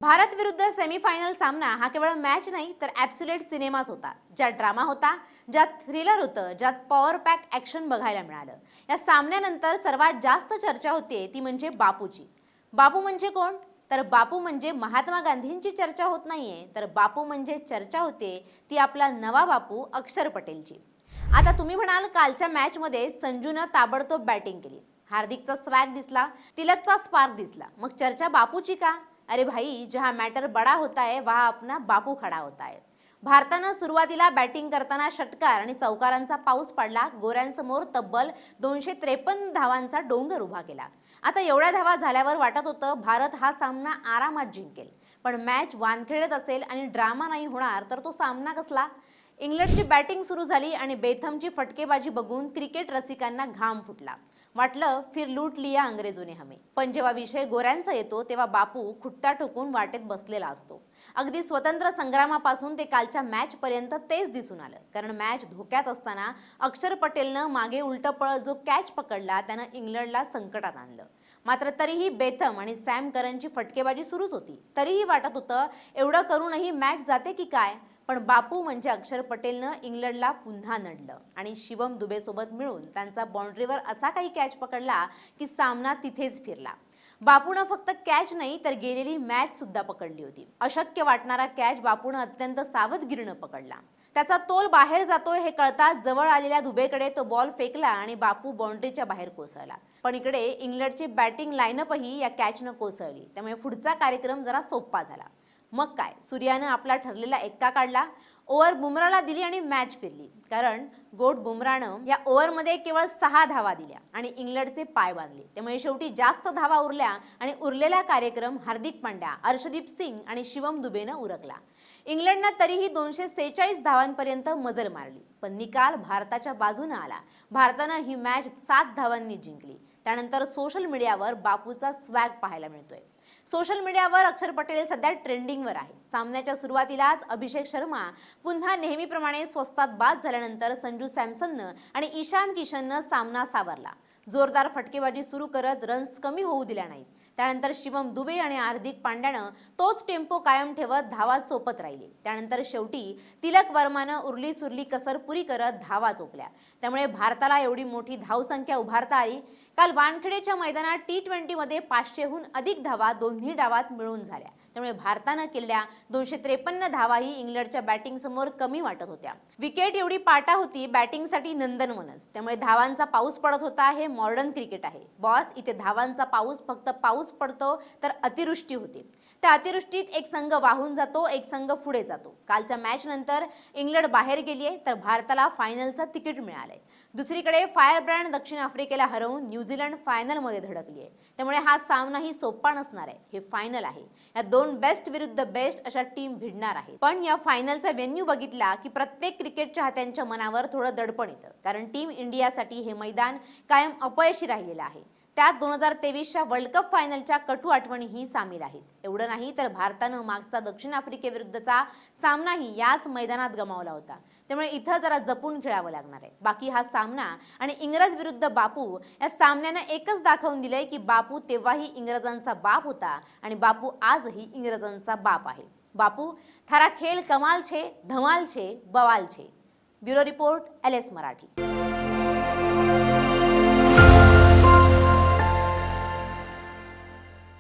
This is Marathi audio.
भारत विरुद्ध सेमीफायनल सामना हा केवळ मॅच नाही तर ॲब्सोल्यूट सिनेमाच होता, ज्यात ड्रामा होता, ज्यात थ्रिलर होतं, ज्यात पॉवर पॅक ॲक्शन बघायला मिळालं। या सामन्यानंतर सर्वात जास्त चर्चा होते ती म्हणजे बापूची। बापू म्हणजे कोण? तर बापू म्हणजे महात्मा गांधींची चर्चा होत नाहीये, तर बापू म्हणजे चर्चा होते ती आपला नवा बापू अक्षर पटेलची। आता तुम्ही म्हणाल कालच्या मॅचमध्ये संजूनं ताबडतोब बॅटिंग केली, हार्दिकचा स्वॅग दिसला, तिलकचा स्पार्क दिसला, मग चर्चा बापूची का? अरे भाई, जहां मैटर बड़ा होता है वहां अपना बापू खड़ा होता है। भारतानं सुरुवातीला बॅटिंग करताना षटकार आणि चौकारांचा पाऊस पडला, गोऱ्यांसमोर तब्बल 253 धावांचा डोंगर उभा केला। आता एवढ्या धावा झाल्यावर वाटत होतं भारत हा सामना आरामात जिंकेल, पण मॅच वानखेळत असेल आणि ड्रामा नाही होणार तर तो सामना कसला? इंग्लंडची बॅटिंग सुरू झाली आणि बेथमची फटकेबाजी बघून क्रिकेट रसिकांना घाम फुटला। वाटलं फिर लूट लिया अंग्रेजोने हमें। पण जेव्हा विषय गोऱ्यांचा येतो तेव्हा बापू खुट्टा ठोकून वाटेत बसलेला असतो। अगदी स्वतंत्र संग्रामापासून ते कालच्या मॅच पर्यंत तेच दिसून आलं, कारण मॅच धोक्यात असताना अक्षर पटेलनं मागे उलटं पळत जो कॅच पकडला त्यानं इंग्लंडला संकटात आणलं। मात्र तरीही बेथम आणि सॅम करनची फटकेबाजी सुरूच होती। तरीही वाटत होतं एवढं करूनही मॅच जाते की काय, पण बापू म्हणजे अक्षर पटेलनं इंग्लंडला पुन्हा नडलं आणि शिवम दुबेसोबत मिळून त्यांचा बाउंड्रीवर असा काही कॅच पकडला की सामना तिथेच फिरला। बापूनं फक्त कॅच नाही तर गेलेली मॅच सुद्धा पकडली होती। अशक्य वाटणारा कॅच बापूनं अत्यंत सावधगिरीनं पकडला। त्याचा तोल बाहेर जातोय हे कळताच जवळ आलेल्या दुबेकडे तो बॉल फेकला आणि बापू बाउंड्रीच्या बाहेर कोसळला। पण इकडे इंग्लंडची बॅटिंग लाईनअपही या कॅचनं कोसळली, त्यामुळे पुढचा कार्यक्रम जरा सोपा झाला। मग काय, सूर्यानं आपला ठरलेला एक्का काढला, ओव्हर बुमराला दिली आणि मॅच फिरली, कारण गोट बुमरानं या ओव्हरमध्ये केवळ 6 धावा दिल्या आणि इंग्लंडचे पाय बांधले। त्यामुळे शेवटी जास्त धावा उरल्या आणि उरलेला कार्यक्रम हार्दिक पांड्या, अर्शदीप सिंग आणि शिवम दुबेनं उरकला। इंग्लंडनं तरीही 246 धावांपर्यंत मजल मारली, पण निकाल भारताच्या बाजूने आला। भारतानं ही मॅच 7 धावांनी जिंकली। त्यानंतर सोशल मीडियावर बापूचा स्वॅग पाहायला मिळतोय। सोशल मीडियावर अक्षर पटेल सध्या ट्रेंडिंगवर आहे। सामन्याच्या सुरुवातीलाच अभिषेक शर्मा पुन्हा नेहमीप्रमाणे स्वस्तात बाद झाल्यानंतर संजू सॅमसननं आणि ईशान किशननं सामना सावरला। जोरदार फटकेबाजी सुरू करत रन्स कमी होऊ दिल्या नाहीत। त्यानंतर शिवम दुबे आणि हार्दिक पांड्यानं तोच टेम्पो कायम ठेवत धावा चोपत राहिले। त्यानंतर शेवटी तिलक वर्मानं उरली सुरली कसर पुरी करत धावा चोपल्या, त्यामुळे भारताला एवढी मोठी धावसंख्या उभारता आली। काल वानखेडेच्या मैदानात T20 मध्ये 500हून अधिक धावा दोन्ही डावात मिळून झाल्या, त्यामुळे भारतानं केलेल्या 253 धावाही इंग्लंडच्या बॅटिंग समोर कमी वाटत होत्या। विकेट एवढी पाटा होती बॅटिंगसाठी नंदनवनच, त्यामुळे धावांचा पाऊस पडत होता। हे मॉडर्न क्रिकेट आहे बॉस, इथे धावांचा पाऊस फक्त पाऊस पडतो तर अतिवृष्टी होते। त्या अतिवृष्टीत एक संघ वाहून जातो, एक संघ पुढे जातो। कालच्या मॅच नंतर इंग्लंड बाहेर गेलीये तर भारताला फायनलचं तिकीट मिळालंय। दुसरीकडे फायरब्रँड दक्षिण आफ्रिकेला हरवून न्यूझीलंड फायनलमध्ये धडकली आहे, त्यामुळे हा सामनाही सोपा नसणार आहे। हे फायनल आहे, या दोन बेस्ट विरुद्ध बेस्ट अशा टीम भिडणार आहेत। पण या फायनलचा व्हेन्यू बघितला की प्रत्येक क्रिकेट चाहत्यांच्या मनावर थोडं दडपण येतं, कारण टीम इंडियासाठी हे मैदान कायम अपयशी राहिलेलं आहे। त्यात 2023च्या वर्ल्ड कप फायनलच्या कटू आठवणीही सामील आहेत। एवढं नाही तर भारतानं मागचा दक्षिण आफ्रिकेविरुद्धचा सामनाही याच मैदानात गमावला होता, त्यामुळे इथं जरा जपून खेळावं लागणार आहे। बाकी हा सामना आणि इंग्रज विरुद्ध बापू या सामन्यानं एकच दाखवून दिलंय की बापू तेव्हाही इंग्रजांचा बाप होता आणि बापू आजही इंग्रजांचा बाप आहे। बापू थारा खेल कमाल छे, धमाल छे, बवाल छे। Bureau report, LS Marathi.